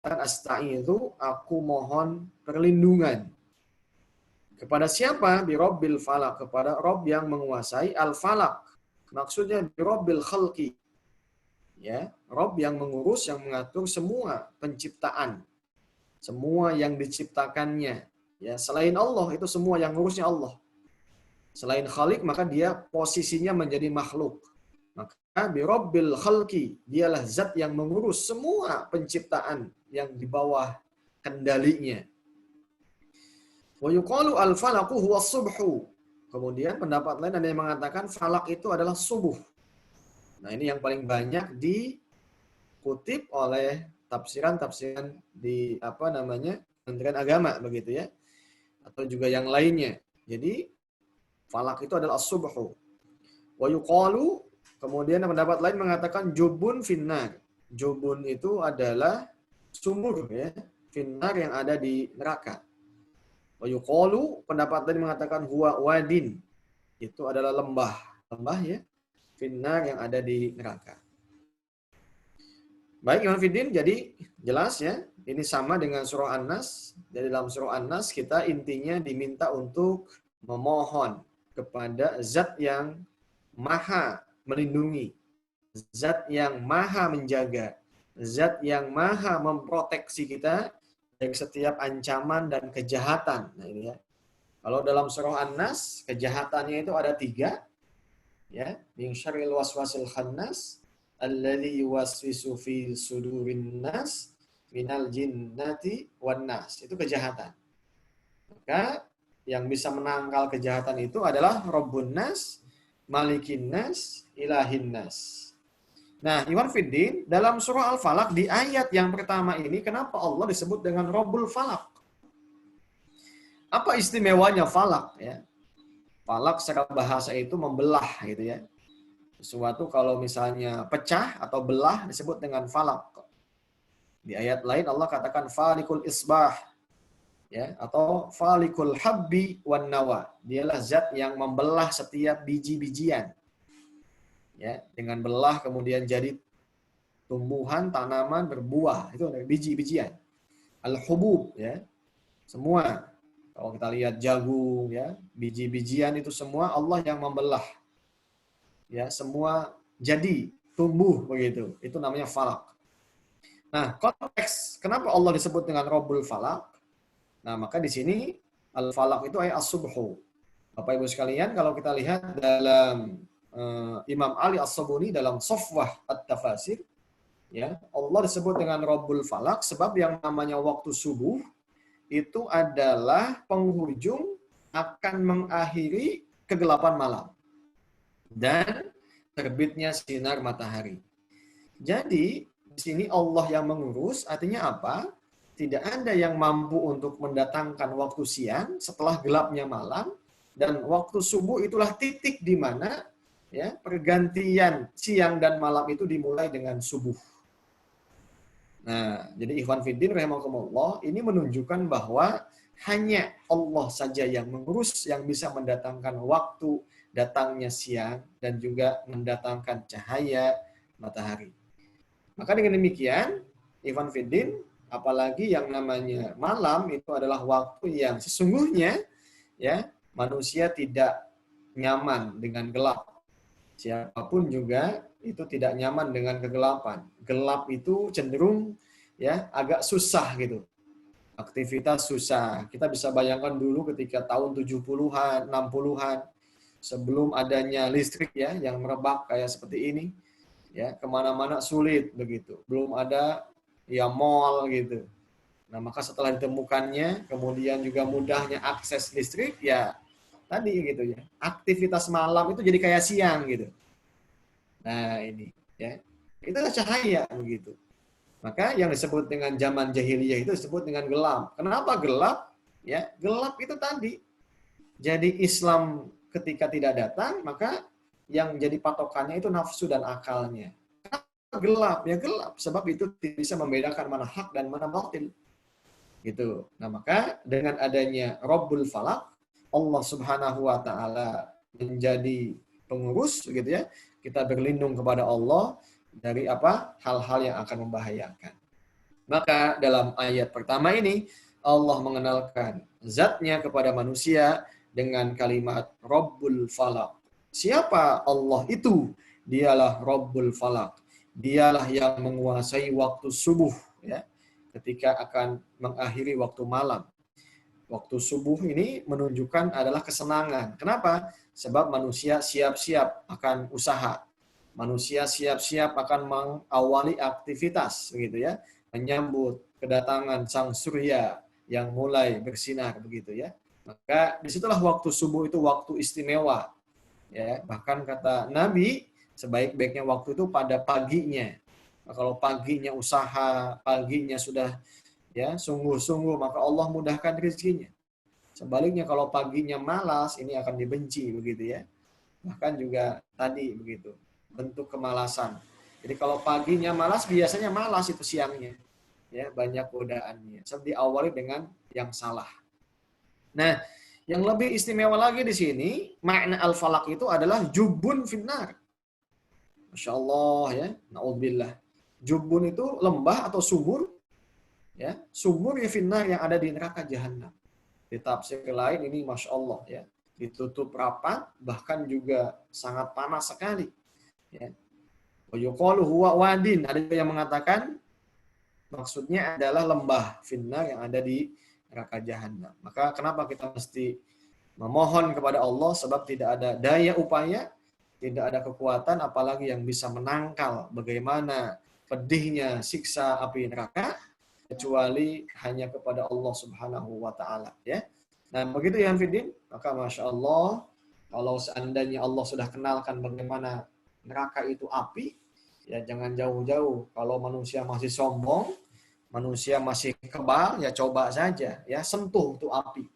Asta'idzu, aku mohon perlindungan. Kepada siapa? Bi Rabbil Falak, kepada Rabb yang menguasai al-falak. Maksudnya bi Rabbil Khalqi. Ya, Rabb yang mengurus, yang mengatur semua penciptaan. Semua yang diciptakannya. Ya, selain Allah itu semua yang ngurusnya Allah. Selain Khalik maka dia posisinya menjadi makhluk. Maka bi Rabbil Khalqi, dialah zat yang mengurus semua penciptaan yang di bawah kendalinya. Wa yuqalu al-falaqu huwa subhu. Kemudian pendapat lain ada yang mengatakan falak itu adalah subuh. Nah, ini yang paling banyak dikutip oleh tafsiran-tafsiran di Kementerian Agama begitu ya. Atau juga yang lainnya. Jadi falak itu adalah as-subhu. Wa yuqalu, kemudian pendapat lain mengatakan jubun finnar. Jubun itu adalah sumur ya, finnar yang ada di neraka. Wa yuqalu, pendapat lain mengatakan huwa wadin. Itu adalah lembah. Lembah ya, finnar yang ada di neraka. Baik, Iman Fiddin, jadi jelas ya, ini sama dengan surah An-Nas. Jadi dalam surah An-Nas kita intinya diminta untuk memohon kepada zat yang maha melindungi, zat yang maha menjaga, zat yang maha memproteksi kita dari setiap ancaman dan kejahatan. Nah ini ya. Kalau dalam surah An-Nas, kejahatannya itu ada 3. Ya, min syarril waswasil khannas alladzi yuwaswisu fi sudurin nas minal jinnati wan nas. Itu kejahatan. Maka yang bisa menangkal kejahatan itu adalah Rabbun nas, Malikin nas, Ilahin nas. Nah, Iwan Fiddin, dalam surah Al-Falaq di ayat yang pertama ini kenapa Allah disebut dengan Rabbul Falaq? Apa istimewanya falak ya? Falak secara bahasa itu membelah gitu ya. Sesuatu kalau misalnya pecah atau belah disebut dengan falak. Di ayat lain Allah katakan falikul isbah ya, atau falikul habbi wan nawa. Dialah zat yang membelah setiap biji-bijian. Ya, dengan belah kemudian jadi tumbuhan, tanaman, berbuah. Itu ada biji-bijian. Al-hubub ya. Semua. Kalau kita lihat jagung ya, biji-bijian itu semua Allah yang membelah. Ya, semua jadi tumbuh begitu. Itu namanya falak. Nah, konteks kenapa Allah disebut dengan Rabbul Falak? Nah, maka di sini al-falak itu ayat as-subhu. Bapak Ibu sekalian, kalau kita lihat dalam Imam Ali As-Sabuni dalam Safwah At-Tafasir, ya, Allah disebut dengan Rabbul Falak sebab yang namanya waktu subuh itu adalah penghujung akan mengakhiri kegelapan malam dan terbitnya sinar matahari. Jadi di sini Allah yang mengurus, artinya apa? Tidak ada yang mampu untuk mendatangkan waktu siang setelah gelapnya malam, dan waktu subuh itulah titik di mana ya pergantian siang dan malam itu dimulai dengan subuh. Nah, jadi Ikhwan Fiddin rahimakumullah, ini menunjukkan bahwa hanya Allah saja yang mengurus, yang bisa mendatangkan waktu datangnya siang dan juga mendatangkan cahaya matahari. Maka dengan demikian, Ikhwan Fiddin, apalagi yang namanya malam itu adalah waktu yang sesungguhnya ya manusia tidak nyaman dengan gelap. Siapapun juga itu tidak nyaman dengan kegelapan. Gelap itu cenderung ya agak susah gitu. Aktivitas susah. Kita bisa bayangkan dulu ketika tahun 70-an, 60-an, sebelum adanya listrik ya yang merebak kayak seperti ini, ya kemana-mana sulit begitu. Belum ada ya mall gitu. Nah, maka setelah ditemukannya, kemudian juga mudahnya akses listrik, ya tadi gitu ya. Aktivitas malam itu jadi kayak siang gitu. Nah, ini ya. Itulah cahaya begitu. Maka yang disebut dengan zaman jahiliyah itu disebut dengan gelap. Kenapa gelap? Ya, gelap itu tadi. Jadi Islam ketika tidak datang, maka yang jadi patokannya itu nafsu dan akalnya. Gelap, ya gelap. Sebab itu tidak bisa membedakan mana hak dan mana batil. Gitu. Nah, maka dengan adanya Rabbul Falak, Allah Subhanahu wa taala menjadi pengurus gitu ya. Kita berlindung kepada Allah dari apa? Hal-hal yang akan membahayakan. Maka dalam ayat pertama ini Allah mengenalkan zatnya kepada manusia dengan kalimat Rabbul Falak. Siapa Allah itu? Dialah Rabbul Falak. Dialah yang menguasai waktu subuh, ya, ketika akan mengakhiri waktu malam. Waktu subuh ini menunjukkan adalah kesenangan. Kenapa? Sebab manusia siap-siap akan usaha. Manusia siap-siap akan mengawali aktivitas, begitu ya, menyambut kedatangan sang surya yang mulai bersinar, begitu ya. Maka disitulah waktu subuh itu waktu istimewa, ya. Bahkan kata Nabi, sebaik-baiknya waktu itu pada paginya. Nah, kalau paginya usaha, paginya sudah ya sungguh-sungguh, maka Allah mudahkan rezekinya. Sebaliknya kalau paginya malas, ini akan dibenci, begitu ya. Bahkan juga tadi begitu, bentuk kemalasan. Jadi kalau paginya malas, biasanya malas itu siangnya. Ya, banyak godaannya. Sebab diawali dengan yang salah. Nah, yang lebih istimewa lagi di sini, makna al-falak itu adalah jubun finnar. Masya Allah ya, na'udzubillah. Jubun itu lembah atau sumur, ya, sumur ya finnar yang ada di neraka jahanam. Di tafsir lain ini Masya Allah ya, ditutup rapat, bahkan juga sangat panas sekali. Ya. Wa yuqalu huwa wadin, ada juga yang mengatakan maksudnya adalah lembah finnar yang ada di neraka jahanam. Maka kenapa kita mesti memohon kepada Allah? Sebab tidak ada daya upaya, tidak ada kekuatan, apalagi yang bisa menangkal bagaimana pedihnya siksa api neraka, kecuali hanya kepada Allah Subhanahu wa taala, ya. Nah, begitu ya Fiddin, maka Masya Allah, kalau seandainya Allah sudah kenalkan bagaimana neraka itu api, ya jangan jauh-jauh. Kalau manusia masih sombong, manusia masih kebal, ya coba saja, ya sentuh itu api,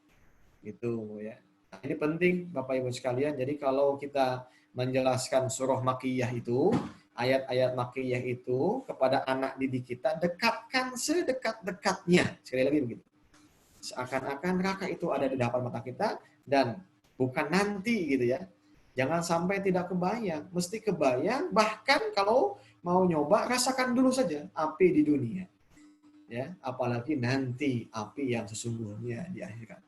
gitu ya. Nah, ini penting Bapak Ibu sekalian. Jadi kalau kita menjelaskan surah Makkiyah itu, ayat-ayat Makkiyah itu kepada anak didik kita, dekatkan sedekat-dekatnya. Sekali lagi begitu. Seakan-akan neraka itu ada di depan mata kita dan bukan nanti gitu ya. Jangan sampai tidak kebayang, mesti kebayang. Bahkan kalau mau nyoba, rasakan dulu saja api di dunia. Ya, apalagi nanti api yang sesungguhnya di akhirat.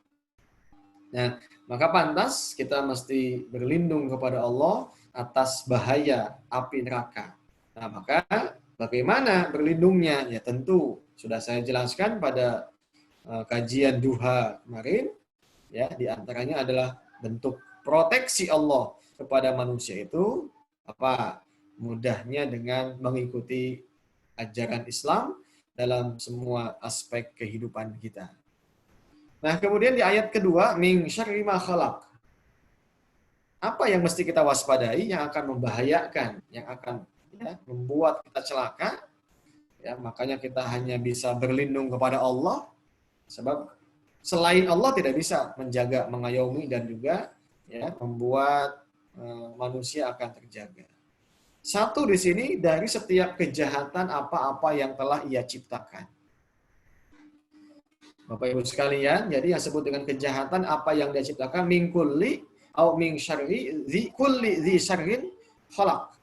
Nah, maka pantas kita mesti berlindung kepada Allah atas bahaya api neraka. Nah, maka bagaimana berlindungnya? Ya tentu sudah saya jelaskan pada kajian duha kemarin, ya, di antaranya adalah bentuk proteksi Allah kepada manusia itu apa? Mudahnya dengan mengikuti ajaran Islam dalam semua aspek kehidupan kita. Nah, kemudian di ayat kedua, min syarri ma khalaq. Apa yang mesti kita waspadai yang akan membahayakan, yang akan ya, membuat kita celaka? Ya, makanya kita hanya bisa berlindung kepada Allah, sebab selain Allah tidak bisa menjaga, mengayomi dan juga ya membuat manusia akan terjaga. Satu di sini, dari setiap kejahatan apa-apa yang telah Ia ciptakan. Bapak Ibu sekalian, jadi yang disebut dengan kejahatan apa yang Dia ciptakan, min kulli au min syarri zi kulli zi syarrin khalaq.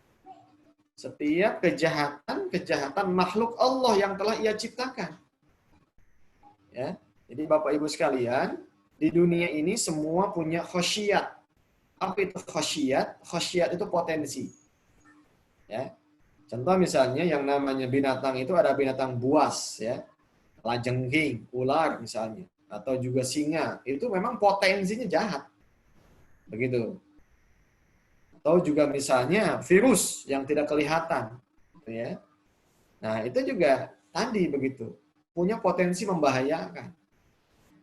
Setiap kejahatan makhluk Allah yang telah Ia ciptakan. Ya. Jadi Bapak Ibu sekalian, di dunia ini semua punya khasyat. Apa itu khasyat? Khasyat itu potensi. Ya. Contoh misalnya yang namanya binatang itu ada binatang buas, ya, lajengking, ular misalnya, atau juga singa. Itu memang potensinya jahat. Begitu. Atau juga misalnya virus yang tidak kelihatan, ya. Nah, itu juga tadi begitu, punya potensi membahayakan.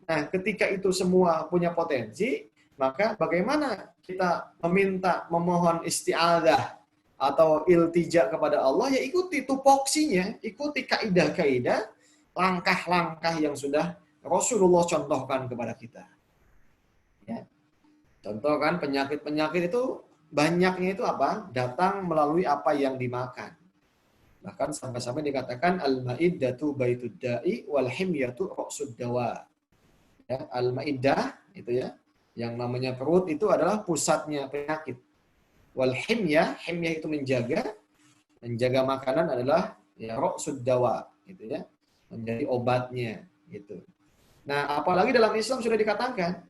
Nah, ketika itu semua punya potensi, maka bagaimana kita meminta, memohon isti'adzah atau iltija kepada Allah? Ya ikuti tupoksinya, ikuti kaidah-kaidah, langkah-langkah yang sudah Rasulullah contohkan kepada kita. Ya. Contoh kan penyakit-penyakit itu banyaknya itu apa? Datang melalui apa yang dimakan. Bahkan sampai-sampai dikatakan al-ma'iddatu baitud da'i wal himyatu ra'sud dawa. Ya, al-maidah itu ya, yang namanya perut itu adalah pusatnya penyakit. Wal himyah itu menjaga makanan adalah ya ra'sud dawa gitu ya. menjadi obatnya gitu. Nah, apalagi dalam Islam sudah dikatakan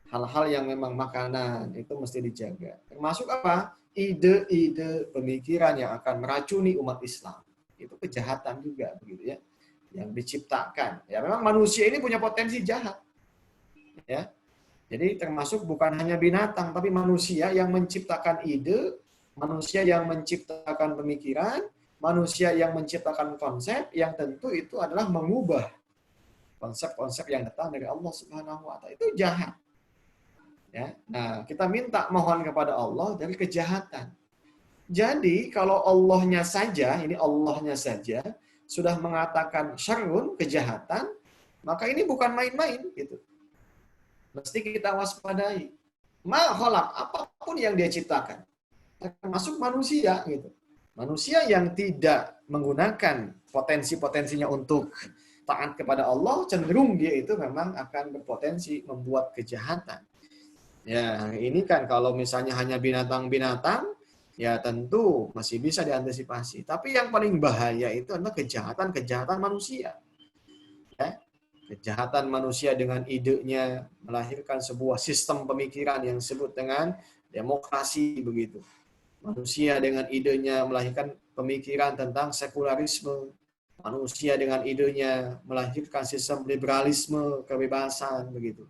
hal-hal yang memang makanan itu mesti dijaga. Termasuk apa? Ide-ide pemikiran yang akan meracuni umat Islam. Itu kejahatan juga begitu ya. Yang diciptakan. Ya memang manusia ini punya potensi jahat. Ya. Jadi termasuk bukan hanya binatang tapi manusia yang menciptakan ide, manusia yang menciptakan pemikiran, manusia yang menciptakan konsep yang tentu itu adalah mengubah konsep-konsep yang datang dari Allah Subhanahu wa taala. Itu jahat. Ya. Nah, kita minta mohon kepada Allah dari kejahatan. Jadi, kalau Allahnya saja, ini Allahnya saja, sudah mengatakan syarrun, kejahatan, maka ini bukan main-main. Gitu. Mesti kita waspadai. Ma khalaq, apapun yang dia ciptakan. Termasuk manusia. Gitu. Manusia yang tidak menggunakan potensi-potensinya untuk taat kepada Allah, cenderung dia itu memang akan berpotensi membuat kejahatan. Ya, ini kan kalau misalnya hanya binatang-binatang, ya tentu masih bisa diantisipasi. Tapi yang paling bahaya itu adalah kejahatan-kejahatan manusia. Ya. Kejahatan manusia dengan idenya melahirkan sebuah sistem pemikiran yang disebut dengan demokrasi begitu. Manusia dengan idenya melahirkan pemikiran tentang sekularisme. Manusia dengan idenya melahirkan sistem liberalisme, kebebasan begitu.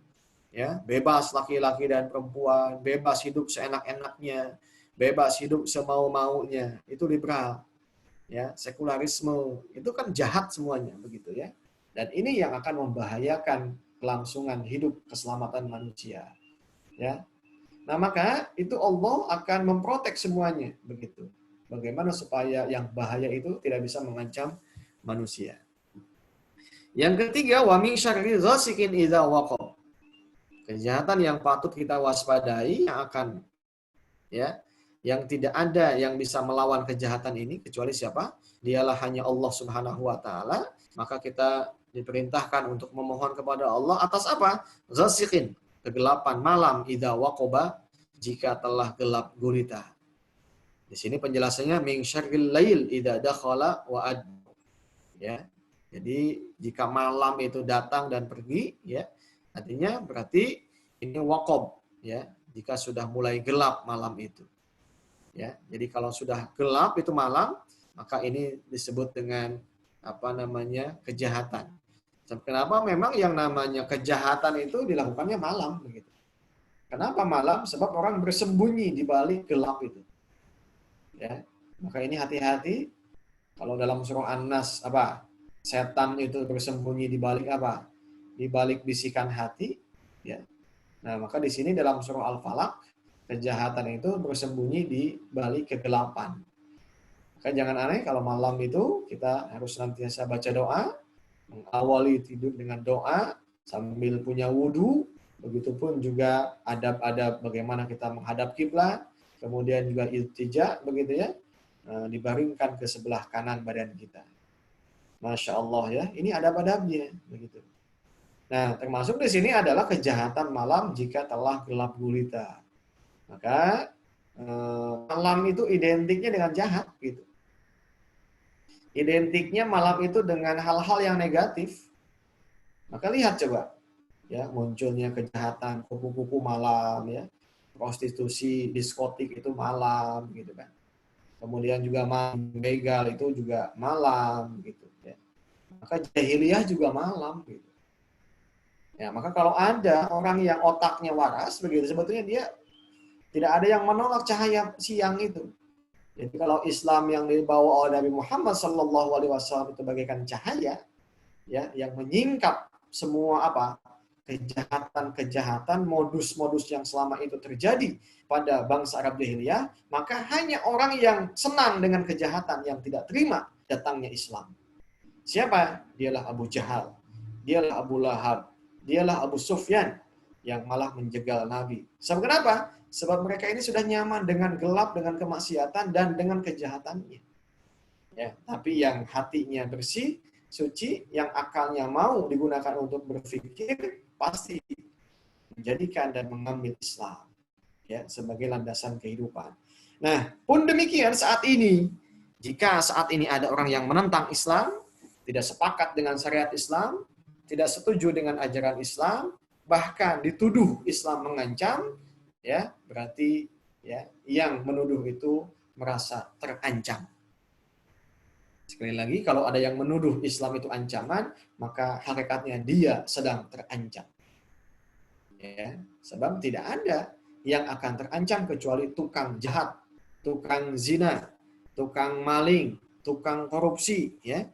Ya, bebas laki-laki dan perempuan, bebas hidup seenak-enaknya, bebas hidup semau-maunya, itu liberal. Ya, sekularisme itu kan jahat semuanya begitu ya. Dan ini yang akan membahayakan kelangsungan hidup keselamatan manusia. Ya. Nah, maka itu Allah akan memprotek semuanya begitu. Bagaimana supaya yang bahaya itu tidak bisa mengancam manusia. Yang ketiga, wa min syarri ghasikin idza waqab. Kejahatan yang patut kita waspadai yang akan ya, yang tidak ada yang bisa melawan kejahatan ini kecuali siapa? Dialah hanya Allah Subhanahu wa taala, maka kita diperintahkan untuk memohon kepada Allah atas apa? Ghasiqin, kegelapan malam idza waqaba, jika telah gelap gulita. Di sini penjelasannya min syarril lail idza dakhala wa ad. Ya. Jadi jika malam itu datang dan pergi ya, artinya berarti ini waqab ya, jika sudah mulai gelap malam itu. Ya, jadi kalau sudah gelap itu malam, maka ini disebut dengan apa namanya? Kejahatan. Kenapa memang yang namanya kejahatan itu dilakukannya malam begitu. Kenapa malam? Sebab orang bersembunyi di balik gelap itu. Ya. Maka ini hati-hati kalau dalam surah An-Nas apa? Setan itu bersembunyi di balik apa? Di balik bisikan hati, ya. Nah, maka di sini dalam surah Al-Falaq, kejahatan itu bersembunyi di balik kegelapan. Maka jangan aneh kalau malam itu kita harus senantiasa baca doa, mengawali tidur dengan doa, sambil punya wudhu, begitupun juga adab-adab bagaimana kita menghadap kiblat, kemudian juga iltija, begitu ya, dibaringkan ke sebelah kanan badan kita. Masya Allah ya, ini adab-adabnya begitu. Nah, termasuk di sini adalah kejahatan malam jika telah gelap gulita. Maka malam itu identiknya dengan jahat gitu. Identiknya malam itu dengan hal-hal yang negatif. Maka lihat coba ya, munculnya kejahatan kupu-kupu malam ya, prostitusi, diskotik itu malam gitu kan. Kemudian juga begal itu juga malam gitu ya. Maka jahiliyah juga malam gitu. Ya, maka kalau ada orang yang otaknya waras begitu, sebetulnya dia tidak ada yang menolak cahaya siang itu. Jadi kalau Islam yang dibawa oleh Nabi Muhammad SAW itu bagaikan cahaya, ya, yang menyingkap semua apa kejahatan-kejahatan, modus-modus yang selama itu terjadi pada bangsa Arab jahiliyah, maka hanya orang yang senang dengan kejahatan yang tidak terima datangnya Islam. Siapa? Dialah Abu Jahal, dialah Abu Lahab, dialah Abu Sufyan yang malah menjegal Nabi. Sebab kenapa? Sebab mereka ini sudah nyaman dengan gelap, dengan kemaksiatan, dan dengan kejahatannya. Ya, tapi yang hatinya bersih, suci, yang akalnya mau digunakan untuk berpikir, pasti menjadikan dan mengambil Islam ya sebagai landasan kehidupan. Nah, pun demikian saat ini, jika saat ini ada orang yang menentang Islam, tidak sepakat dengan syariat Islam, tidak setuju dengan ajaran Islam, bahkan dituduh Islam mengancam, ya berarti ya yang menuduh itu merasa terancam. Sekali lagi, kalau ada yang menuduh Islam itu ancaman, maka hakikatnya dia sedang terancam. Ya, sebab tidak ada yang akan terancam kecuali tukang jahat, tukang zina, tukang maling, tukang korupsi, ya.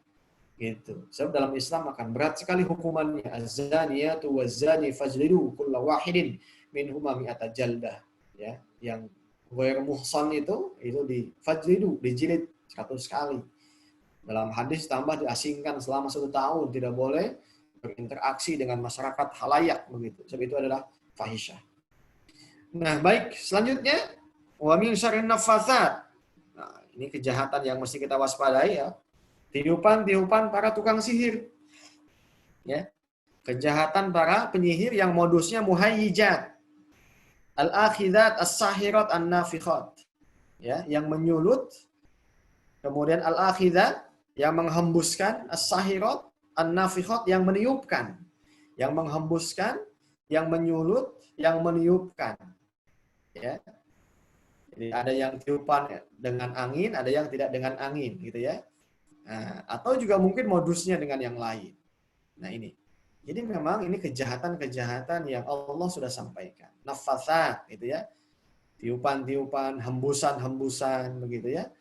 Gitu. Sebab dalam Islam akan berat sekali hukumannya. Az-zaniyatu waz-zani fajlidu kulla wahidin minhuma mi'ata jaldah. Ya, yang ghair muhsan itu difajlidu, dijilid 100 kali. Dalam hadis tambah diasingkan selama 1 tahun, tidak boleh berinteraksi dengan masyarakat halayak begitu. Sebab itu adalah fahisyah. Nah, baik, selanjutnya wa min syarrin naffatsat. Nah, ini kejahatan yang mesti kita waspadai ya. Tiupan-tiupan para tukang sihir. Ya. Kejahatan para penyihir yang modusnya muhayyijat. Al-akhidat as-sahirat an-nafikhat. Ya, yang menyulut. Kemudian al-akhidat yang menghembuskan, as-sahirat an-nafikhat yang meniupkan. Yang menghembuskan, yang menyulut, yang meniupkan. Ya. Jadi ada yang tiupan dengan angin, ada yang tidak dengan angin, gitu ya. Nah, atau juga mungkin modusnya dengan yang lain. Nah ini. Jadi memang ini kejahatan-kejahatan yang Allah sudah sampaikan. Nafasat, gitu ya. Tiupan-tiupan, hembusan-hembusan, begitu ya.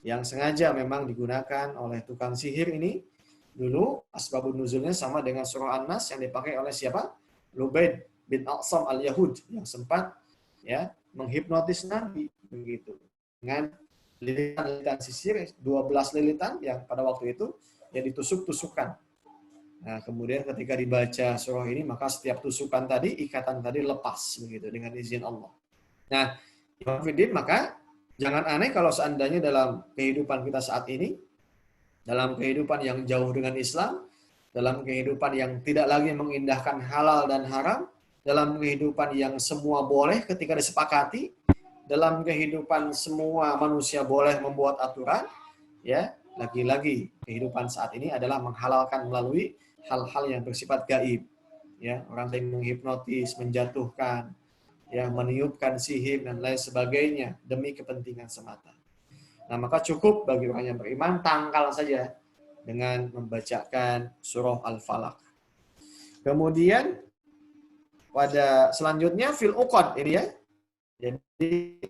Yang sengaja memang digunakan oleh tukang sihir ini. Dulu asbabun nuzulnya sama dengan surah An-Nas yang dipakai oleh siapa? Lubaid bin Aqsam al-Yahud yang sempat ya menghipnotis Nabi begitu. Dengan lilitan sisir 12 lilitan yang pada waktu itu yang ditusuk-tusukan. Nah, kemudian ketika dibaca surah ini maka setiap tusukan tadi, ikatan tadi lepas begitu dengan izin Allah. Nah, maka jangan aneh kalau seandainya dalam kehidupan kita saat ini, dalam kehidupan yang jauh dengan Islam, dalam kehidupan yang tidak lagi mengindahkan halal dan haram, dalam kehidupan yang semua boleh ketika disepakati, dalam kehidupan semua manusia boleh membuat aturan, ya lagi-lagi kehidupan saat ini adalah menghalalkan melalui hal-hal yang bersifat gaib, ya orang yang menghipnotis, menjatuhkan, ya meniupkan sihir dan lain sebagainya demi kepentingan semata. Nah maka cukup bagi orang yang beriman tangkal saja dengan membacakan surah Al-Falaq. Kemudian pada selanjutnya fil uqad ini ya. Jadi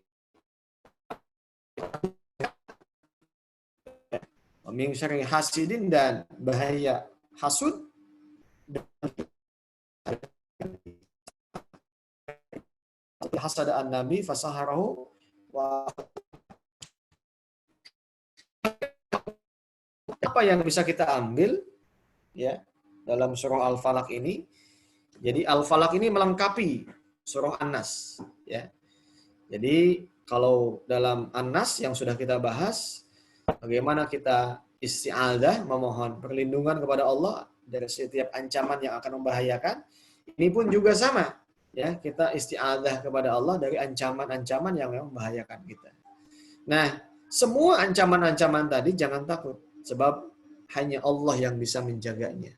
min syarri hasidin dan bahaya hasud hasada an-nabi fasaharahu wa apa yang bisa kita ambil ya dalam surah Al-Falaq ini. Jadi Al-Falaq ini melengkapi surah An-Nas ya. Jadi kalau dalam An-Nas yang sudah kita bahas bagaimana kita isti'adzah memohon perlindungan kepada Allah dari setiap ancaman yang akan membahayakan. Ini pun juga sama ya, kita isti'adzah kepada Allah dari ancaman-ancaman yang membahayakan kita. Nah, semua ancaman-ancaman tadi jangan takut sebab hanya Allah yang bisa menjaganya.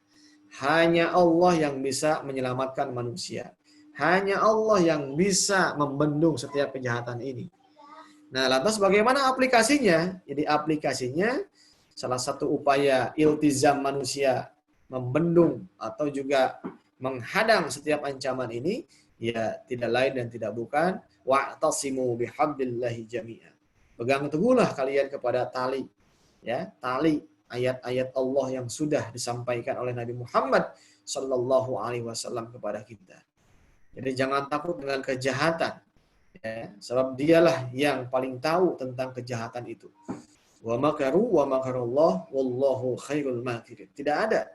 Hanya Allah yang bisa menyelamatkan manusia. Hanya Allah yang bisa membendung setiap kejahatan ini. Nah, lantas bagaimana aplikasinya? Jadi aplikasinya salah satu upaya iltizam manusia membendung atau juga menghadang setiap ancaman ini ya tidak lain dan tidak bukan wa'tasimu bihablillahi jami'a. Pegang teguhlah kalian kepada tali ya, tali ayat-ayat Allah yang sudah disampaikan oleh Nabi Muhammad sallallahu alaihi wasallam kepada kita. Jadi jangan takut dengan kejahatan. Ya, sebab dialah yang paling tahu tentang kejahatan itu. Wa makaru wa makarullah wallahu khairul makirin. Tidak ada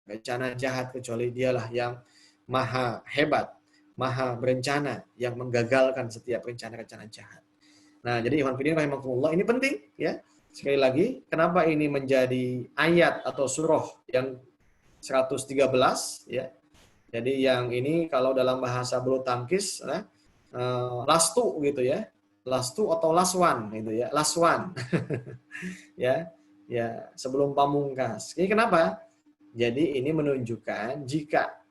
rencana jahat kecuali dialah yang maha hebat, maha berencana yang menggagalkan setiap rencana-rencana jahat. Nah, jadi ikhwan fillah rahimakumullah ini penting ya. Sekali lagi, kenapa ini menjadi ayat atau surah yang 113 ya. Jadi yang ini kalau dalam bahasa bulu tangkis lastu gitu ya. Lastu atau laswan gitu ya. Laswan. Ya. Ya, sebelum pamungkas. Ini kenapa? Jadi ini menunjukkan jika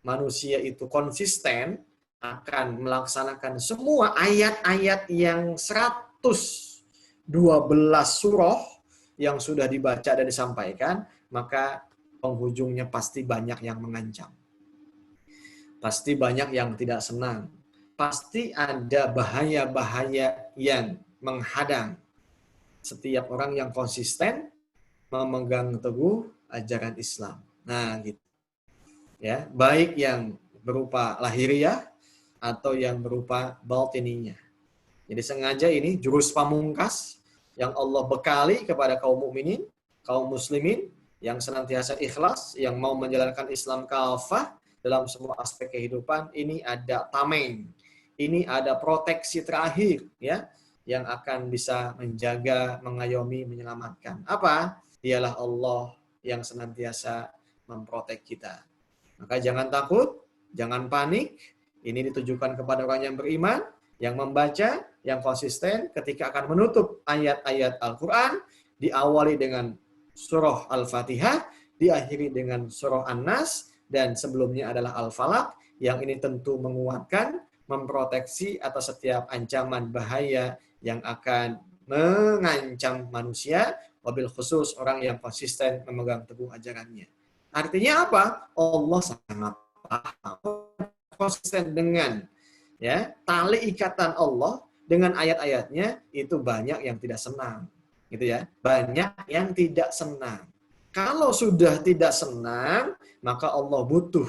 manusia itu konsisten akan melaksanakan semua ayat-ayat yang 112 surah yang sudah dibaca dan disampaikan, maka penghujungnya pasti banyak yang mengancam. Pasti banyak yang tidak senang. Pasti ada bahaya-bahaya yang menghadang setiap orang yang konsisten memegang teguh ajaran Islam. Nah, gitu. Ya, baik yang berupa lahiriah atau yang berupa batininya. Jadi sengaja ini jurus pamungkas yang Allah bekali kepada kaum mukminin, kaum muslimin yang senantiasa ikhlas, yang mau menjalankan Islam kafah dalam semua aspek kehidupan. Ini ada tameng, ini ada proteksi terakhir, ya, yang akan bisa menjaga, mengayomi, menyelamatkan. Apa? Dialah Allah yang senantiasa memprotek kita. Maka jangan takut, jangan panik. Ini ditujukan kepada orang yang beriman, yang membaca, yang konsisten ketika akan menutup ayat-ayat Al-Quran, diawali dengan surah Al-Fatihah, diakhiri dengan surah An-Nas, dan sebelumnya adalah Al-Falaq, yang ini tentu menguatkan, memproteksi atas setiap ancaman bahaya yang akan mengancam manusia, wabil khusus orang yang konsisten memegang teguh ajarannya. Artinya apa? Allah sangat paham, konsisten dengan ya tali ikatan Allah dengan ayat-ayatnya itu banyak yang tidak senang, gitu ya. Banyak yang tidak senang. Kalau sudah tidak senang, maka Allah butuh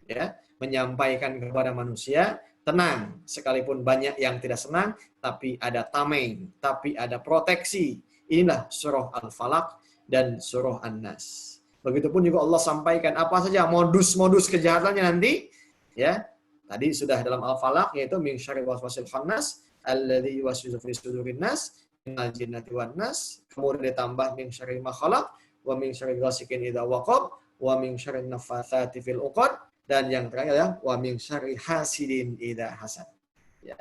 ya menyampaikan kepada manusia tenang, sekalipun banyak yang tidak senang, tapi ada tameng, tapi ada proteksi. Inilah surah Al-Falaq dan surah An-Nas. Begitupun juga Allah sampaikan apa saja modus-modus kejahatannya nanti, ya. Tadi sudah dalam Al-Falaq yaitu min syarri waswasil khannas alladzi yuwaswisu fi sudurin nas minal jinnati wan nas. Kemudian ditambah min syarri ma khalaq wa min syarri ghasikin idza waqab wa min syarri naffatsati fil 'uqad, dan yang terakhir ya wa min syarri hasidin idza hasad. Ya.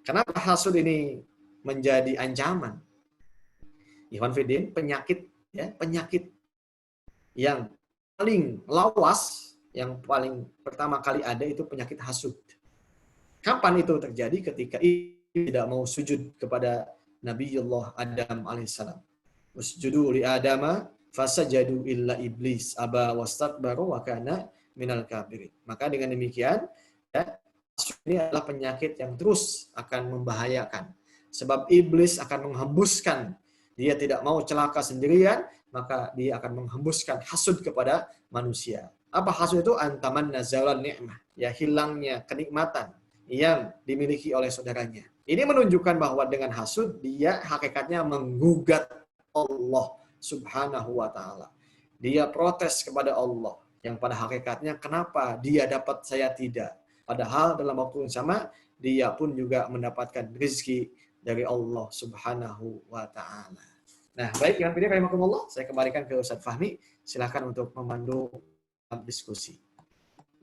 Kenapa hasud ini menjadi ancaman? Ikhwan Fidin, penyakit ya, penyakit yang paling lawas, yang paling pertama kali ada itu penyakit hasud. Kapan itu terjadi? Ketika tidak mau sujud kepada Nabiullah Adam alaihissalam. Usjudu li Adama fasajadu illa iblis aba wastakbaru wa kana minal kafirin. Maka dengan demikian, ya, ini adalah penyakit yang terus akan membahayakan. Sebab iblis akan menghembuskan, dia tidak mau celaka sendirian, maka dia akan menghembuskan hasud kepada manusia. Apa hasud itu? Antaman nazalan ni'mah, ya hilangnya kenikmatan yang dimiliki oleh saudaranya. Ini menunjukkan bahwa dengan hasud dia hakikatnya menggugat Allah Subhanahu wa taala. Dia protes kepada Allah yang pada hakikatnya kenapa dia dapat saya tidak. Padahal dalam waktu yang sama dia pun juga mendapatkan rezeki dari Allah Subhanahu wa taala. Nah, baik yang pilih rahimakumullah, saya kembalikan ke Ustaz Fahmi. Silakan untuk memandu diskusi.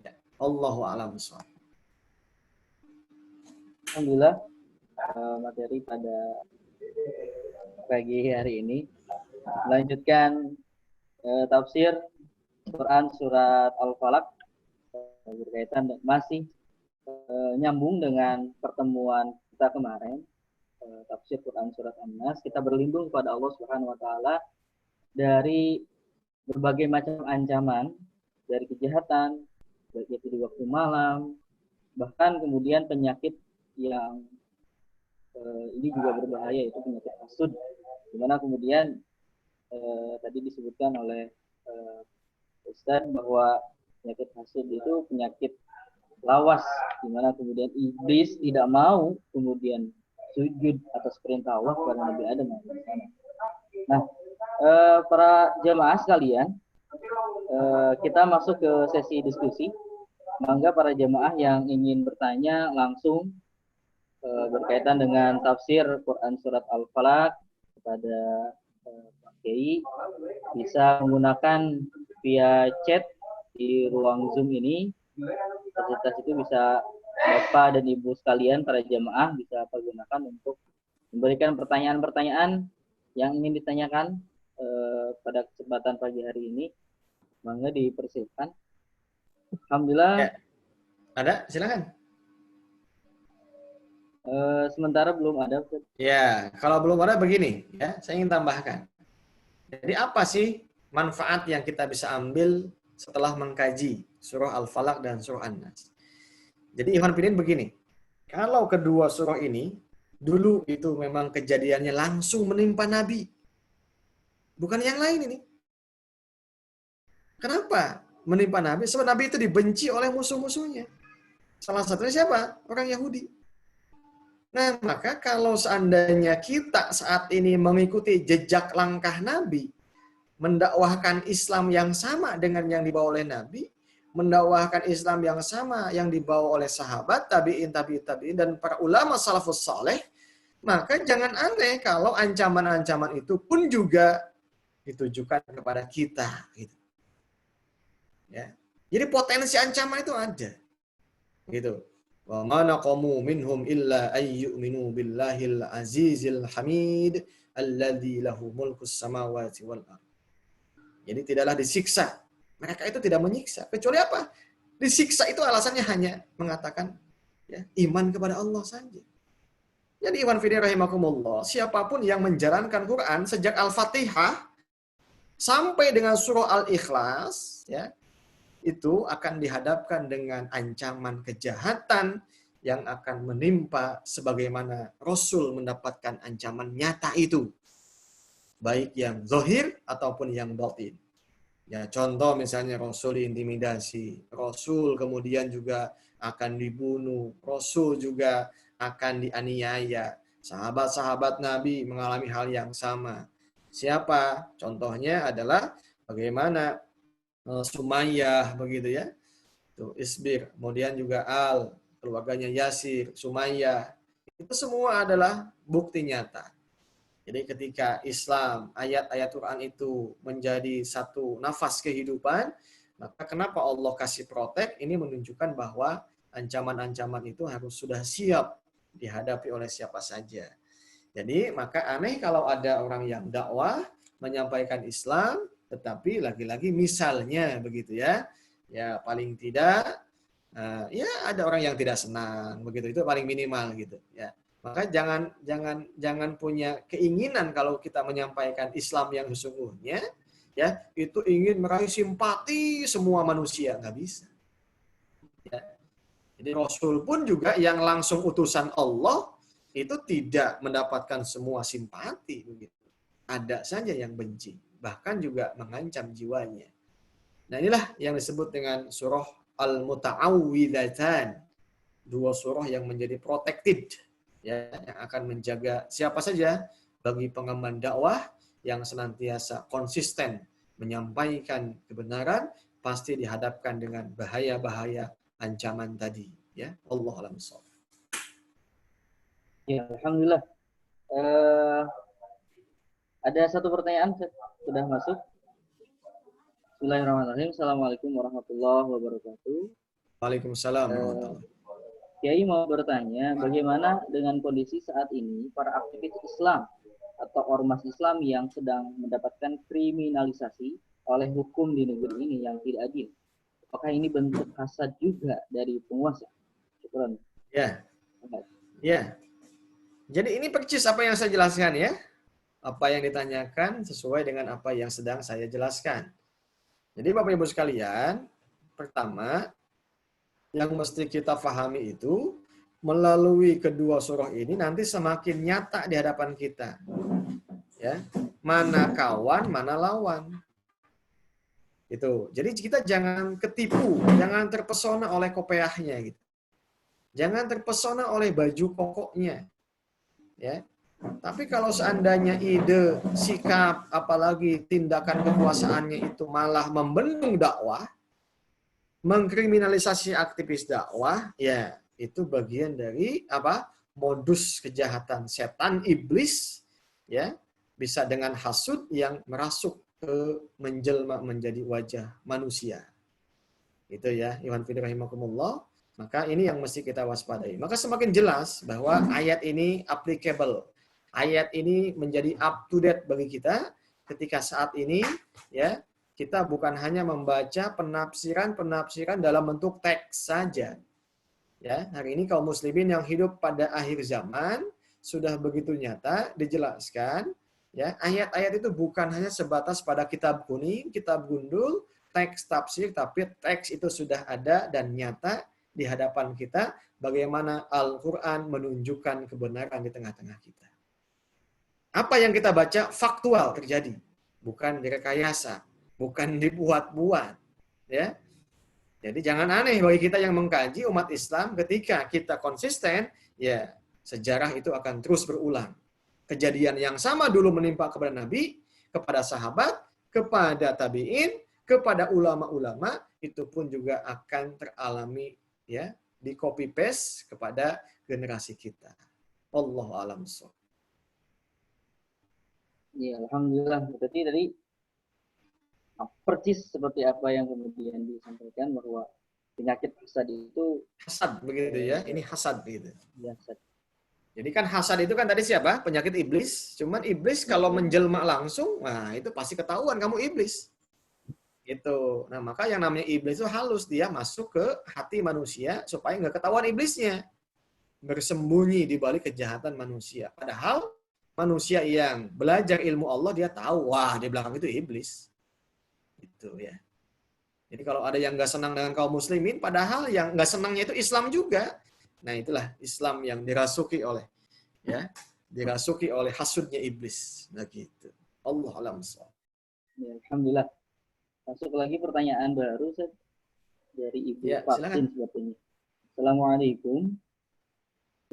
Ya. Allahu a'lam bishawab. Alhamdulillah, materi pada pagi hari ini melanjutkan tafsir Quran surat Al-Falaq, berkaitan masih nyambung dengan pertemuan kita kemarin, tafsir Quran surat An-Nas. Kita berlindung kepada Allah Subhanahu wa taala dari berbagai macam ancaman, dari kejahatan, baik itu di waktu malam, bahkan kemudian penyakit yang ini juga berbahaya, itu penyakit hasud, di mana kemudian tadi disebutkan oleh Ustaz bahwa penyakit hasud itu penyakit lawas, di mana kemudian iblis tidak mau kemudian sujud atas perintah Allah kepada Nabi Adam. Nah, para jemaah sekalian, kita masuk ke sesi diskusi. Mangga para jemaah yang ingin bertanya langsung berkaitan dengan tafsir Quran surat Al-Falaq kepada Pak Kiai bisa menggunakan via chat di ruang Zoom ini. Fasilitas itu bisa Bapak dan Ibu sekalian para jemaah bisa pergunakan untuk memberikan pertanyaan-pertanyaan yang ingin ditanyakan pada kesempatan pagi hari ini. Mangga dipersilakan. Alhamdulillah. Ya. Ada? Silakan. Sementara belum ada. Ya, kalau belum ada begini, ya, saya ingin tambahkan. Jadi apa sih manfaat yang kita bisa ambil setelah mengkaji surah Al-Falaq dan surah An-Nas? Jadi Ikhwan Fillah begini, kalau kedua surah ini dulu itu memang kejadiannya langsung menimpa Nabi, bukan yang lain ini. Kenapa menimpa Nabi? Sebab Nabi itu dibenci oleh musuh-musuhnya. Salah satunya siapa? Orang Yahudi. Nah, maka kalau seandainya kita saat ini mengikuti jejak langkah Nabi, mendakwahkan Islam yang sama dengan yang dibawa oleh Nabi, mendakwahkan Islam yang sama yang dibawa oleh sahabat, tabi'in, tabi'in, dan para ulama salafus saleh, maka jangan aneh kalau ancaman-ancaman itu pun juga ditujukan kepada kita. Gitu. Ya. Jadi potensi ancaman itu ada. Gitu. Wa ma naqamu minhum illa ayyuminu billahil azizil hamid alladzi lahu mulkus samawati wal ardh. Jadi tidaklah disiksa. Mereka itu tidak menyiksa. Kecuali apa? Disiksa itu alasannya hanya mengatakan ya, iman kepada Allah saja. Jadi Iwan Fidin rahimakumullah, siapapun yang menjalankan Quran sejak Al-Fatihah sampai dengan surah Al-Ikhlas, ya, itu akan dihadapkan dengan ancaman kejahatan yang akan menimpa sebagaimana Rasul mendapatkan ancaman nyata itu. Baik yang zahir ataupun yang batin. Ya, contoh misalnya Rasul diintimidasi, Rasul kemudian juga akan dibunuh, Rasul juga akan dianiaya. Sahabat-sahabat Nabi mengalami hal yang sama. Siapa? Contohnya adalah bagaimana Sumayyah begitu ya. Tuh, Isbir, kemudian juga Al, keluarganya Yasir, Sumayyah. Itu semua adalah bukti nyata. Jadi ketika Islam, ayat-ayat Quran itu menjadi satu nafas kehidupan, maka kenapa Allah kasih protek? Ini menunjukkan bahwa ancaman-ancaman itu harus sudah siap dihadapi oleh siapa saja. Jadi maka aneh kalau ada orang yang dakwah, menyampaikan Islam, tetapi lagi-lagi misalnya begitu ya, ya paling tidak ya ada orang yang tidak senang begitu, itu paling minimal gitu ya. Maka jangan punya keinginan kalau kita menyampaikan Islam yang sesungguhnya ya itu ingin meraih simpati semua manusia, nggak bisa. Ya. Jadi Rasul pun juga yang langsung utusan Allah itu tidak mendapatkan semua simpati begitu. Ada saja yang benci, bahkan juga mengancam jiwanya. Nah, inilah yang disebut dengan surah Al-Muta'awwidatan. Dua surah yang menjadi protected, ya, yang akan menjaga siapa saja bagi pengemban dakwah yang senantiasa konsisten menyampaikan kebenaran pasti dihadapkan dengan bahaya-bahaya ancaman tadi, ya. Wallahu a'lam bishawab. Ya, alhamdulillah. Ada satu pertanyaan sudah masuk. Bismillahirrahmanirrahim. Assalamualaikum warahmatullahi wabarakatuh. Waalaikumsalam warahmatullahi wabarakatuh. Kiai mau bertanya, bagaimana dengan kondisi saat ini para aktivis Islam atau ormas Islam yang sedang mendapatkan kriminalisasi oleh hukum di negeri ini yang tidak adil? Apakah ini bentuk hasad juga dari penguasa? Syukran. Ya. Ya. Jadi ini persis apa yang saya jelaskan ya. Apa yang ditanyakan sesuai dengan apa yang sedang saya jelaskan. Jadi Bapak Ibu sekalian, pertama yang mesti kita pahami itu melalui kedua surah ini nanti semakin nyata di hadapan kita. Ya, mana kawan, mana lawan. Itu. Jadi kita jangan ketipu, jangan terpesona oleh kopiahnya gitu. Jangan terpesona oleh baju kokoknya. Ya. Tapi kalau seandainya ide, sikap, apalagi tindakan kekuasaannya itu malah membendung dakwah, mengkriminalisasi aktivis dakwah, ya itu bagian dari apa? Modus kejahatan setan iblis, ya bisa dengan hasud yang merasuk ke menjelma menjadi wajah manusia. Itu ya, Iwan Fidri rahimakumullah. Maka ini yang mesti kita waspadai. Maka semakin jelas bahwa ayat ini applicable. Ayat ini menjadi up to date bagi kita ketika saat ini ya kita bukan hanya membaca penafsiran dalam bentuk teks saja. Ya, hari ini kaum muslimin yang hidup pada akhir zaman sudah begitu nyata dijelaskan ya, ayat-ayat itu bukan hanya sebatas pada kitab kuning, kitab gundul, teks tafsir, tapi teks itu sudah ada dan nyata di hadapan kita bagaimana Al-Qur'an menunjukkan kebenaran di tengah-tengah kita. Apa yang kita baca faktual terjadi, bukan direkayasa, bukan dibuat-buat, ya. Jadi jangan aneh bagi kita yang mengkaji umat Islam ketika kita konsisten, ya sejarah itu akan terus berulang. Kejadian yang sama dulu menimpa kepada Nabi, kepada sahabat, kepada tabi'in, kepada ulama-ulama, itu pun juga akan teralami ya di copy paste kepada generasi kita. Wallahu a'lam bishawab. Ya, alhamdulillah. Berarti tadi persis seperti apa yang kemudian disampaikan bahwa penyakit hasad itu Hasad begitu ya. Ini hasad begitu. ya, hasad. Jadi kan hasad itu kan tadi siapa? Penyakit iblis. Cuman iblis kalau menjelma langsung, nah itu pasti ketahuan kamu iblis. Gitu. Nah, maka yang namanya iblis itu halus, dia masuk ke hati manusia supaya nggak ketahuan iblisnya. Bersembunyi di balik kejahatan manusia. Padahal manusia yang belajar ilmu Allah, dia tahu, wah, di belakang itu iblis. Gitu ya. Jadi kalau ada yang nggak senang dengan kaum muslimin, padahal yang nggak senangnya itu Islam juga. Nah, itulah Islam yang dirasuki oleh hasudnya iblis. Nah, gitu. Allah alam shawab. Ya, alhamdulillah. Masuk lagi pertanyaan baru Ustaz, dari Ibu Ya, Fatin sepertinya. Assalamualaikum.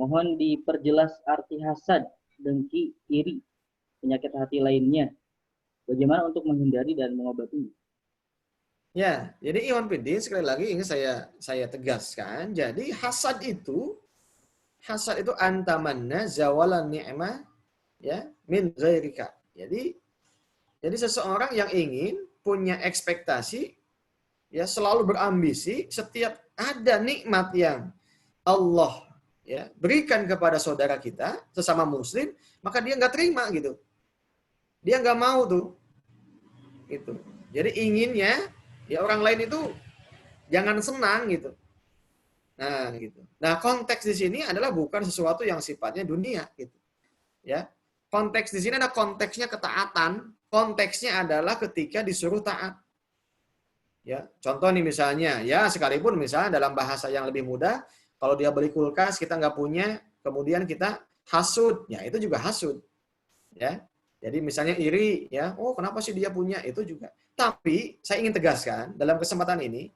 Mohon diperjelas arti hasad, dengki, iri, penyakit hati lainnya. Bagaimana untuk menghindari dan mengobatinya? Ya, jadi Iwan Fiddin sekali lagi ingin saya tegaskan. Jadi hasad itu antamanna zawalan ni'mah ya min ghairika. Jadi seseorang yang ingin punya ekspektasi ya selalu berambisi setiap ada nikmat yang Allah ya berikan kepada saudara kita sesama muslim, maka dia nggak terima gitu. Dia nggak mau tuh. Gitu. Jadi inginnya ya orang lain itu jangan senang gitu. Nah, gitu. Nah, konteks di sini adalah bukan sesuatu yang sifatnya dunia gitu. Ya. Konteks di sini ada konteksnya ketaatan. Konteksnya adalah ketika disuruh taat. Ya, contoh nih misalnya, ya sekalipun misalnya dalam bahasa yang lebih mudah, kalau dia beli kulkas kita nggak punya, kemudian kita hasud, ya itu juga hasud. Ya. Jadi misalnya iri, ya, oh kenapa sih dia punya, itu juga. Tapi saya ingin tegaskan dalam kesempatan ini,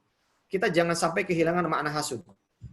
kita jangan sampai kehilangan makna hasud.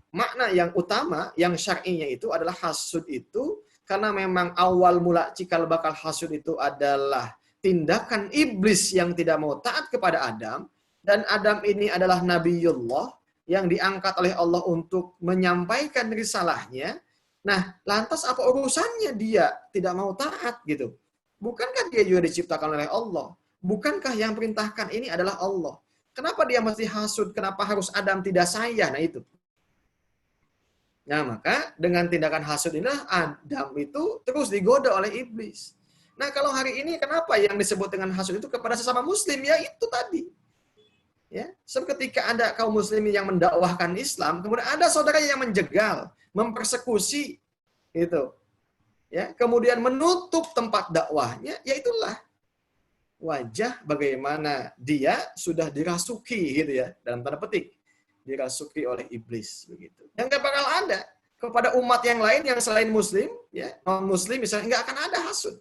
Makna yang utama, yang syar'inya itu adalah hasud itu, karena memang awal mula cikal bakal hasud itu adalah tindakan iblis yang tidak mau taat kepada Adam, dan Adam ini adalah Nabiullah yang diangkat oleh Allah untuk menyampaikan risalahnya. Nah, lantas apa urusannya dia tidak mau taat gitu? Bukankah dia juga diciptakan oleh Allah? Bukankah yang perintahkan ini adalah Allah? Kenapa dia mesti hasud? Kenapa harus Adam tidak saya? Nah itu. Nah, maka dengan tindakan hasud inilah Adam itu terus digoda oleh iblis. Nah, kalau hari ini kenapa yang disebut dengan hasud itu kepada sesama muslim? Ya itu tadi. Ya, seketika ada kaum muslimin yang mendakwahkan Islam, kemudian ada saudaranya yang menjegal, mempersekusi itu. Ya, kemudian menutup tempat dakwahnya, ya itulah wajah bagaimana dia sudah dirasuki gitu ya, dalam tanda petik, dirasuki oleh iblis begitu. Yang nggak bakal ada kepada umat yang lain yang selain muslim, ya, non muslim misalnya nggak akan ada hasud.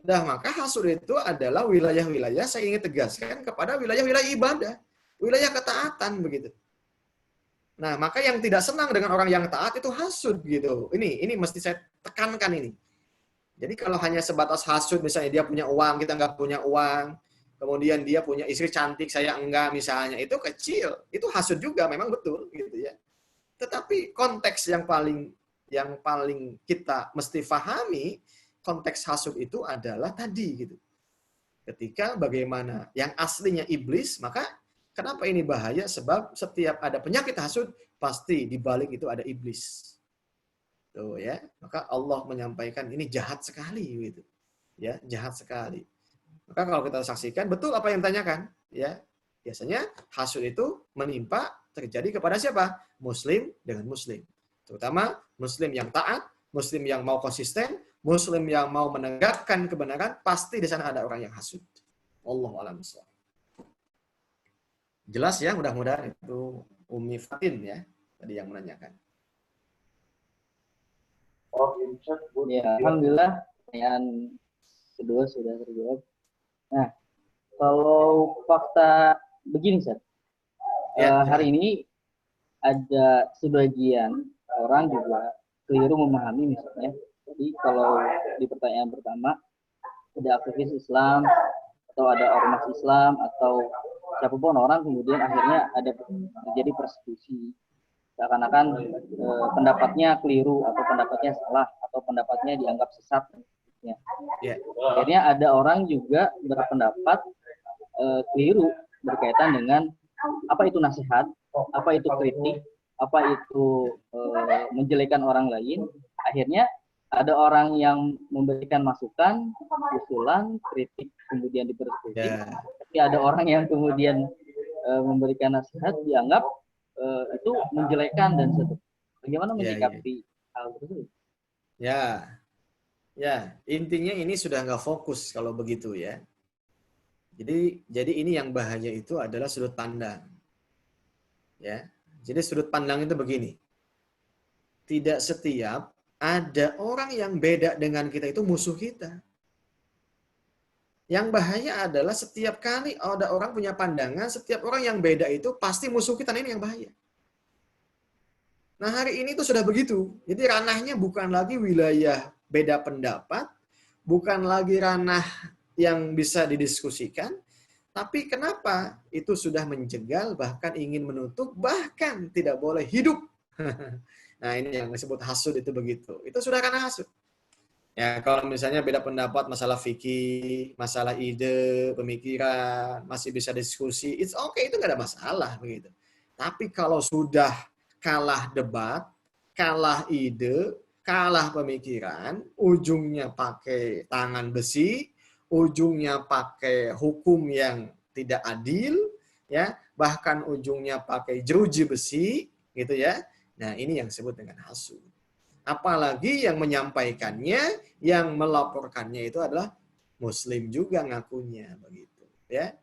Nah, maka hasud itu adalah wilayah-wilayah, saya ingin tegaskan, kepada wilayah-wilayah ibadah, wilayah ketaatan begitu. Nah, maka yang tidak senang dengan orang yang taat itu hasud gitu. Ini mesti saya tekankan ini. Jadi kalau hanya sebatas hasud, misalnya dia punya uang, kita nggak punya uang, kemudian dia punya istri cantik, saya enggak misalnya, itu kecil, itu hasud juga memang betul gitu ya. Tetapi konteks yang paling kita mesti pahami, konteks hasud itu adalah tadi gitu. Ketika bagaimana yang aslinya iblis, maka kenapa ini bahaya? Sebab setiap ada penyakit hasud, pasti di balik itu ada iblis. Tuh ya, maka Allah menyampaikan ini jahat sekali gitu. Ya, jahat sekali. Maka kalau kita saksikan betul apa yang ditanyakan, ya. Biasanya hasud itu menimpa terjadi kepada siapa? Muslim dengan muslim. Terutama muslim yang taat, muslim yang mau konsisten, muslim yang mau menegakkan kebenaran, pasti di sana ada orang yang hasud. Wallahu a'lam bishawab. Jelas ya, mudah-mudahan itu Umi Fatin ya tadi yang menanyakan. Ya, alhamdulillah pertanyaan kedua sudah terjawab. Nah, kalau fakta begini, Seth. Ya, Hari ini ada sebagian orang juga keliru memahami misalnya. Jadi kalau di pertanyaan pertama ada aktivis Islam atau ada ormas Islam atau siapapun orang, kemudian akhirnya ada terjadi persekusi, seakan-akan pendapatnya keliru atau pendapatnya salah atau pendapatnya dianggap sesat. Ya. Akhirnya ada orang juga berpendapat keliru berkaitan dengan apa itu nasihat, apa itu kritik, apa itu menjelekan orang lain. Akhirnya ada orang yang memberikan masukan, usulan, kritik, kemudian dipersekusi. Tapi ada orang yang kemudian memberikan nasihat, dianggap itu menjelekan dan seterusnya. Bagaimana menyikapi hal tersebut? Ya, intinya ini sudah nggak fokus kalau begitu ya. Jadi ini yang bahaya itu adalah sudut pandang. Ya, jadi sudut pandang itu begini. Tidak setiap ada orang yang beda dengan kita itu musuh kita. Yang bahaya adalah setiap kali ada orang punya pandangan, setiap orang yang beda itu pasti musuh kita. Nah, ini yang bahaya. Nah, hari ini tuh sudah begitu. Jadi ranahnya bukan lagi wilayah beda pendapat, bukan lagi ranah yang bisa didiskusikan, tapi kenapa itu sudah menjegal, bahkan ingin menutup, bahkan tidak boleh hidup. Nah, ini yang disebut hasud itu begitu. Itu sudah karena hasud. Ya, kalau misalnya beda pendapat masalah fikih, masalah ide, pemikiran, masih bisa diskusi, it's okay, itu nggak ada masalah begitu. Tapi kalau sudah kalah debat, kalah ide, kalah pemikiran, ujungnya pakai tangan besi, ujungnya pakai hukum yang tidak adil, ya, bahkan ujungnya pakai jeruji besi, gitu ya. Nah, ini yang disebut dengan hasud. Apalagi yang menyampaikannya, yang melaporkannya itu adalah Muslim juga ngakunya begitu, ya.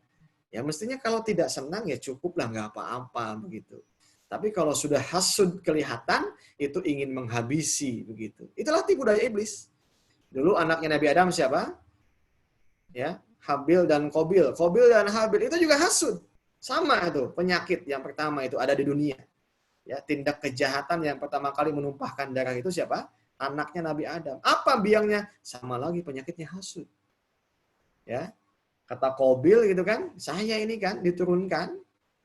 Ya mestinya kalau tidak senang ya cukuplah, nggak apa-apa begitu. Tapi kalau sudah hasud kelihatan, itu ingin menghabisi begitu. Itulah tipu daya iblis. Dulu anaknya Nabi Adam siapa? Ya, Habil dan Qabil. Qabil dan Habil itu juga hasud. Sama itu penyakit yang pertama itu ada di dunia. Ya, tindak kejahatan yang pertama kali menumpahkan darah itu siapa? Anaknya Nabi Adam. Apa biangnya? Sama lagi penyakitnya hasud. Ya, kata Qabil gitu kan, saya ini kan diturunkan,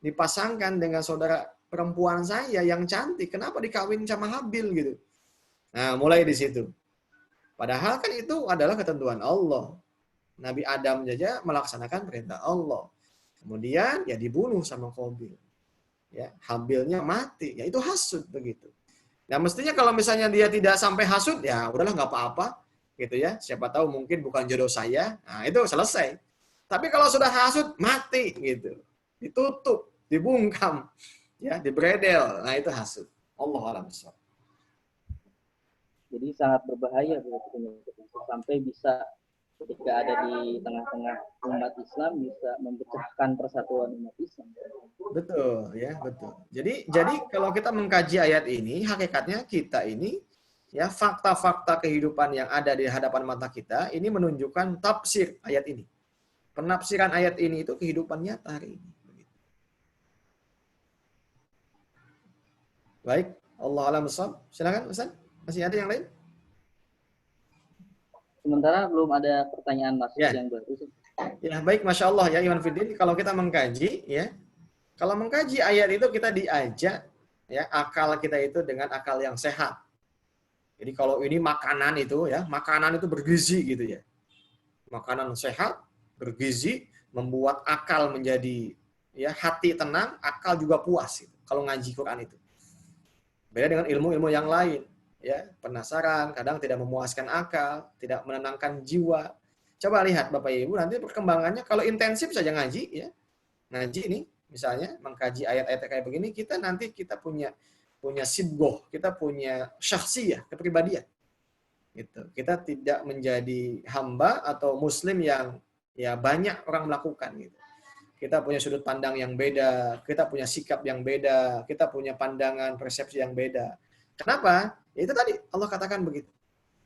dipasangkan dengan saudara perempuan saya yang cantik, kenapa dikawin sama Habil gitu. Nah, mulai di situ. Padahal kan itu adalah ketentuan Allah. Nabi Adam saja melaksanakan perintah Allah. Kemudian ya dibunuh sama Qabil. Ya, Habilnya mati. Ya itu hasud begitu. Nah, mestinya kalau misalnya dia tidak sampai hasud, ya udahlah nggak apa-apa gitu ya. Siapa tahu mungkin bukan jodoh saya. Nah, itu selesai. Tapi kalau sudah hasud, mati gitu. Ditutup, dibungkam, ya, dibredel. Nah, itu hasud. Allahu a'lam bishawab. Jadi sangat berbahaya sampai bisa ketika ada di tengah-tengah umat Islam bisa memecahkan persatuan umat Islam. Betul, ya, betul. Jadi kalau kita mengkaji ayat ini, hakikatnya kita ini ya fakta-fakta kehidupan yang ada di hadapan mata kita ini menunjukkan tafsir ayat ini. Penafsiran ayat ini itu kehidupan nyata hari ini. Baik, Allah a'lam bishawab. Silakan Ustaz. Masih ada yang lain? Sementara belum ada pertanyaan masuk yang baru. Ya, baik, Masya Allah ya Iwan Fiddin. Kalau kita mengkaji, ya, kalau mengkaji ayat itu kita diajak, ya, akal kita itu dengan akal yang sehat. Jadi kalau ini makanan itu, ya, makanan itu bergizi gitu ya. Makanan sehat, bergizi, membuat akal menjadi, ya, hati tenang, akal juga puas. Gitu, kalau ngaji Quran itu. Beda dengan ilmu-ilmu yang lain. Ya, penasaran, kadang tidak memuaskan akal, tidak menenangkan jiwa, Coba lihat Bapak Ibu nanti perkembangannya kalau intensif saja ngaji ya. Ngaji ini misalnya mengkaji ayat-ayat kayak begini, kita punya sibgoh, kita punya syakhsiyah, kepribadian. Gitu. Kita tidak menjadi hamba atau muslim yang ya banyak orang melakukan gitu. Kita punya sudut pandang yang beda, kita punya sikap yang beda, kita punya pandangan, persepsi yang beda. Kenapa? Ya itu tadi Allah katakan begitu.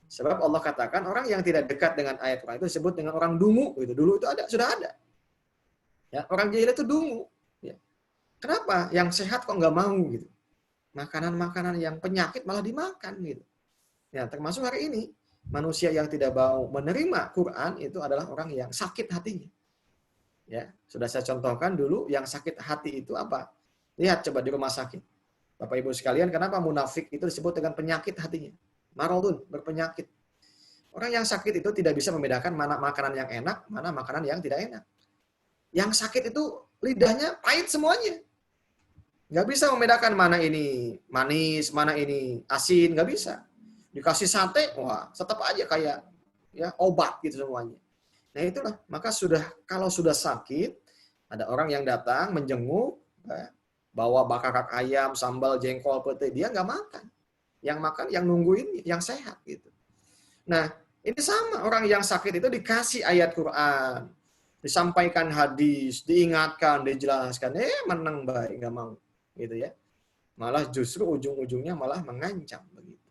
Sebab Allah katakan orang yang tidak dekat dengan ayat Quran itu disebut dengan orang dungu gitu. Dulu itu sudah ada. Ya, orang jahil itu dungu. Ya. Kenapa? Yang sehat kok nggak mau gitu. Makanan-makanan yang penyakit malah dimakan gitu. Ya, termasuk hari ini manusia yang tidak mau menerima Quran itu adalah orang yang sakit hatinya. Ya, sudah saya contohkan dulu yang sakit hati itu apa? Lihat coba di rumah sakit. Bapak Ibu sekalian, kenapa munafik itu disebut dengan penyakit hatinya? Maradun, berpenyakit. Orang yang sakit itu tidak bisa membedakan mana makanan yang enak, mana makanan yang tidak enak. Yang sakit itu lidahnya pahit semuanya. Nggak bisa membedakan mana ini manis, mana ini asin, nggak bisa. Dikasih sate, wah tetap aja kayak ya obat gitu semuanya. Nah itulah, maka kalau sudah sakit, ada orang yang datang menjenguk, bawa bakar ayam, sambal, jengkol, pete, dia nggak makan. Yang makan, yang nungguin, yang sehat gitu. Nah, ini sama orang yang sakit itu dikasih ayat Quran, disampaikan hadis, diingatkan, dijelaskan, menang baik, nggak mau, gitu ya. Malah justru ujung-ujungnya malah mengancam begitu.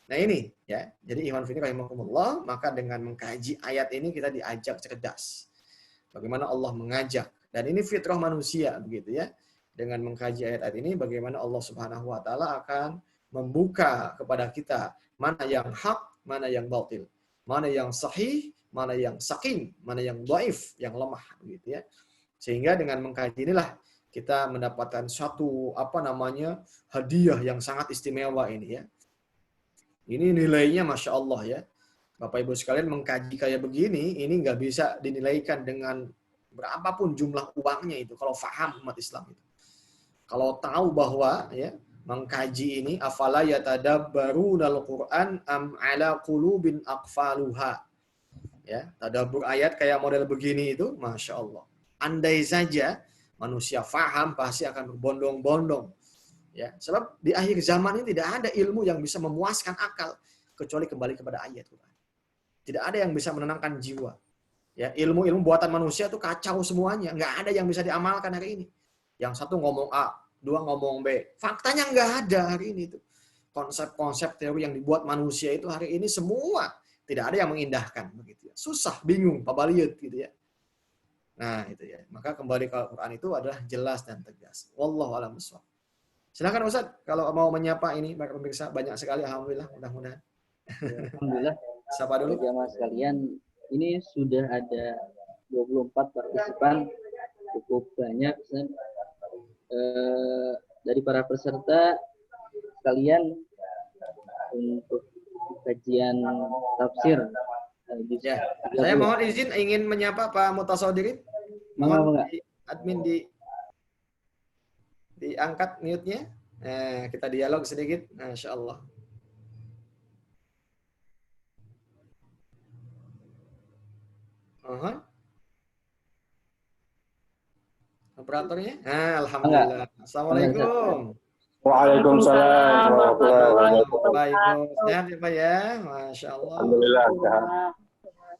Nah ini ya, jadi ikhwan fillah rahimakumullah, maka dengan mengkaji ayat ini kita diajak cerdas. Bagaimana Allah mengajak, dan ini fitrah manusia begitu ya. Dengan mengkaji ayat-ayat ini, bagaimana Allah Subhanahu Wa Taala akan membuka kepada kita mana yang hak, mana yang batil, mana yang sahih, mana yang sakim, mana yang dhaif, yang lemah gitu ya. Sehingga dengan mengkaji inilah kita mendapatkan suatu hadiah yang sangat istimewa ini ya. Ini nilainya Masya Allah ya. Bapak Ibu sekalian mengkaji kayak begini, ini nggak bisa dinilaikan dengan berapapun jumlah uangnya itu kalau faham umat Islam itu. Kalau tahu bahwa ya mengkaji ini afala yatadabbarunal Qur'an am ala qulubin aqfaluha. Ya, tadabbur ayat kayak model begini itu Masya Allah. Andai saja manusia faham pasti akan berbondong-bondong. Ya, sebab di akhir zaman ini tidak ada ilmu yang bisa memuaskan akal kecuali kembali kepada ayat Quran. Tidak ada yang bisa menenangkan jiwa. Ya, ilmu-ilmu buatan manusia itu kacau semuanya, nggak ada yang bisa diamalkan hari ini. Yang satu ngomong A, dua ngomong B. Faktanya nggak ada hari ini tuh. Konsep-konsep teori yang dibuat manusia itu hari ini semua tidak ada yang mengindahkan begitu ya. Susah, bingung, pabaliut gitu ya. Nah, itu ya. Maka kembali ke Al-Qur'an itu adalah jelas dan tegas. Wallahu a'lam bishawab. Silakan Ustaz kalau mau menyapa ini para pemirsa banyak sekali alhamdulillah mudah-mudahan. Alhamdulillah. Sapa dulu. Jamaah sekalian, ini sudah ada 24 partisipan, cukup banyak. Dari para peserta sekalian untuk kajian tafsir. Ya, saya mohon izin ingin menyapa Pak Mutasodirin. Mohon admin diangkat mute-nya. Nah, kita dialog sedikit. Masya Allah. Operatornya? Alhamdulillah. Assalamualaikum. Waalaikumsalam. Baik, sehat ya Pak ya? Masya Allah. Alhamdulillah.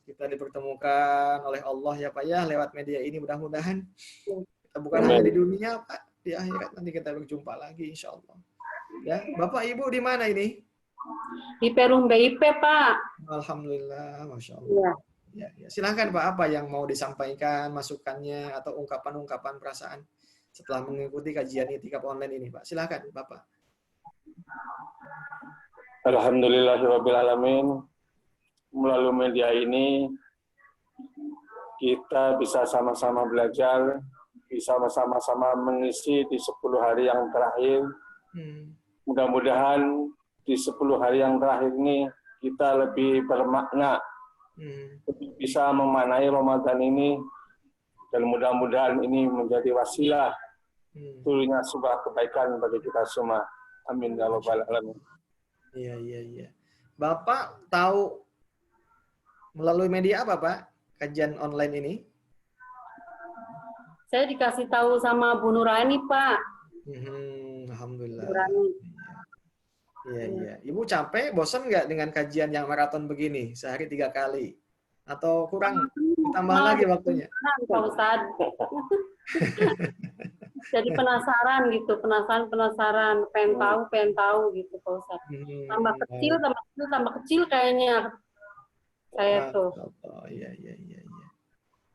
Kita dipertemukan oleh Allah ya Pak ya lewat media ini mudah-mudahan. Kita bukan hanya di dunia Pak, di akhirat nanti kita berjumpa lagi insya Allah. Ya, Bapak Ibu di mana ini? Di Perum BIP Pak. Alhamdulillah, Masya Allah. Ya, silahkan Pak, apa yang mau disampaikan, masukannya, atau ungkapan-ungkapan perasaan setelah mengikuti kajian I'tikaf online ini Pak. Silahkan Bapak. Alhamdulillahirabbil alamin. Melalui media ini kita bisa sama-sama belajar, bisa sama-sama mengisi di 10 hari yang terakhir. Mudah-mudahan di 10 hari yang terakhir ini kita lebih bermakna, lebih bisa memaknai Ramadan ini, dan mudah-mudahan ini menjadi wasilah turunnya sebuah kebaikan bagi kita semua. Amin ya rabbal alamin. Iya. Bapak tahu melalui media apa Pak? kajian online ini? Saya dikasih tahu sama Bu Nurani, Pak. Alhamdulillah. Nurani. Iya. Ibu capek, bosan nggak dengan kajian yang maraton begini, sehari 3 kali? Atau kurang? Ditambah lagi waktunya? Pak Ustadz. Jadi penasaran gitu, penasaran, pengen tahu gitu Pak Ustadz. Tambah kecil kayaknya saya tuh. Oh, iya.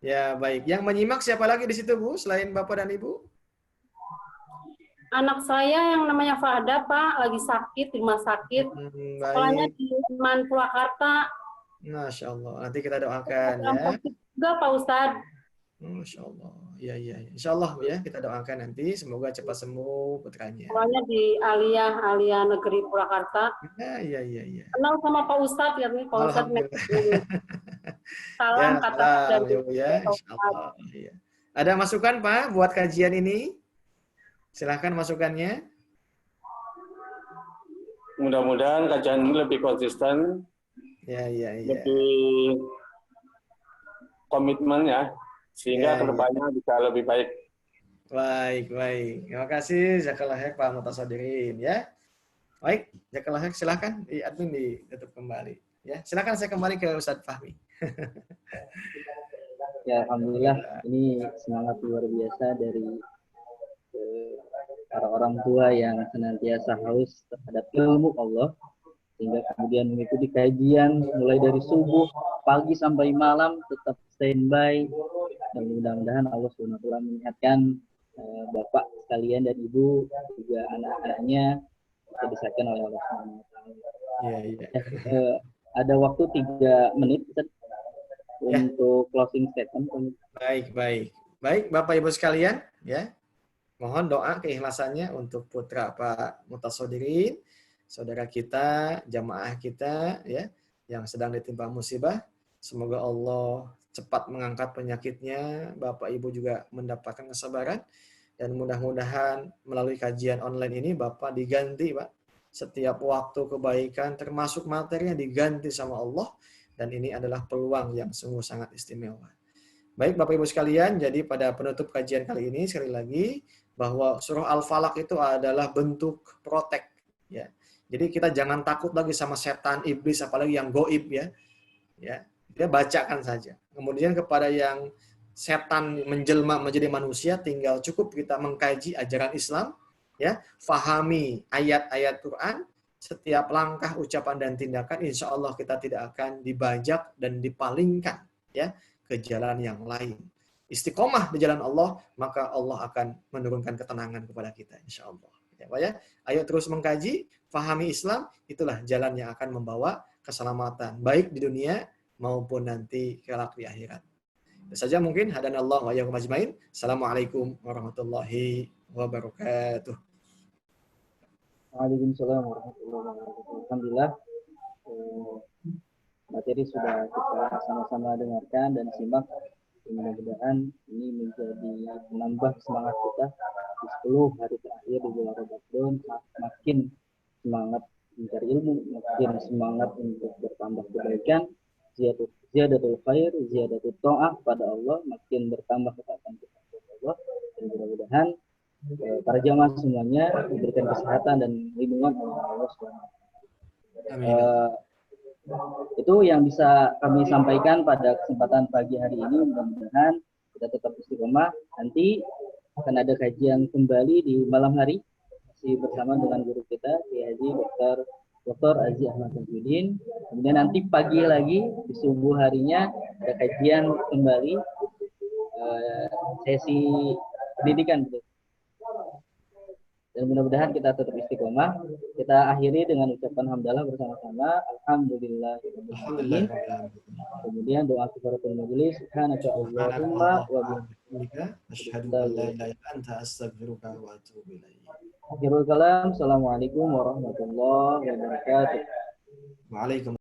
Ya, baik. Yang menyimak siapa lagi di situ, Bu, selain Bapak dan Ibu? Anak saya yang namanya Fahda, Pak, lagi sakit di rumah sakit. Sekolahnya di Man Purwakarta. Masya Allah. Nanti kita doakan ya. Juga Pak Ustadz. Masya Allah. Iya. Insya Allah ya, kita doakan nanti. Semoga cepat sembuh putranya. Sekolahnya di Alia Negeri Purwakarta. Iya. Kenal sama Pak Ustadz ya, Pak Ustadz. Salam kata dari Ibu ya. Insya Allah. Iya. Ada masukan Pak buat kajian ini? Silahkan masukannya. Mudah-mudahan kajian ini lebih konsisten. Iya. Lebih komitmen ya, sehingga kedepannya bisa lebih baik. Baik. Terima kasih Jazakallah khair Pak Mutasadirin ya. Baik, Jazakallah khair, silahkan di admin ditutup kembali. Ya, silakan saya kembali ke Ustadz Fahmi. Ya, alhamdulillah ini semangat luar biasa dari para orang tua yang senantiasa haus terhadap ilmu Allah, sehingga kemudian mengikuti kajian mulai dari subuh, pagi sampai malam tetap standby, dan mudah-mudahan Allah SWT mengingatkan Bapak sekalian dan Ibu juga anak-anaknya bisa disahkan oleh Allah SWT. Iya. Ada waktu 3 menit untuk closing statement. Baik, Bapak Ibu sekalian, ya. Mohon doa keikhlasannya untuk putra Pak Mutasodirin, saudara kita, jamaah kita ya, yang sedang ditimpa musibah. Semoga Allah cepat mengangkat penyakitnya, Bapak Ibu juga mendapatkan kesabaran, dan mudah-mudahan melalui kajian online ini Bapak diganti, Pak. Setiap waktu kebaikan termasuk materinya diganti sama Allah, dan ini adalah peluang yang sungguh sangat istimewa. Baik Bapak Ibu sekalian, jadi pada penutup kajian kali ini sekali lagi bahwa surah Al-Falaq itu adalah bentuk protek ya. Jadi kita jangan takut lagi sama setan, iblis, apalagi yang goib ya. Ya, dia bacakan saja. Kemudian kepada yang setan menjelma menjadi manusia, tinggal cukup kita mengkaji ajaran Islam ya, fahami ayat-ayat Quran, setiap langkah, ucapan dan tindakan insya Allah kita tidak akan dibajak dan dipalingkan ya ke jalan yang lain. Istiqomah di jalan Allah, maka Allah akan menurunkan ketenangan kepada kita insya Allah. Ya, Pak ya. Ayo terus mengkaji, fahami Islam, itulah jalan yang akan membawa keselamatan baik di dunia maupun nanti kelak di akhirat. Itu saja mungkin. Hadanallahu wa iyyakum ajmain. Assalamualaikum warahmatullahi wabarakatuh. Waalaikumsalam warahmatullahi wabarakatuh. Alhamdulillah, materi sudah kita sama-sama dengarkan dan simak. Mudah-mudahan ini menjadi menambah semangat kita di 10 hari terakhir di bulan Ramadan, makin semangat mencari ilmu, makin semangat untuk bertambah kebaikan, ziyadatul khair, ziyadatul ta'ah pada Allah, makin bertambah ketaatan kita kepada Allah, dan mudah-mudahan para jamaah semuanya diberikan kesehatan dan lindungan oleh Allah SWT. Itu yang bisa kami sampaikan pada kesempatan pagi hari ini. Mudah-mudahan kita tetap istiqomah. Nanti akan ada kajian kembali di malam hari masih bersama dengan guru kita Kiai Haji Dr. Aziz Ahmad Tajudin. Kemudian nanti pagi lagi di subuh harinya ada kajian kembali sesi pendidikan. Dan mudah-mudahan kita tetap istiqomah. Kita akhiri dengan ucapan hamdalah bersama-sama. Alhamdulillahirrahmanirrahim. Kemudian doa kifaratul majelis. Subhanaka Allahumma wa bihamdika asyhadu an la ilaha illa anta astaghfiruka wa atubu ilaik. Akhirul kalam. Assalamualaikum warahmatullahi wabarakatuh. Waalaikumsalam.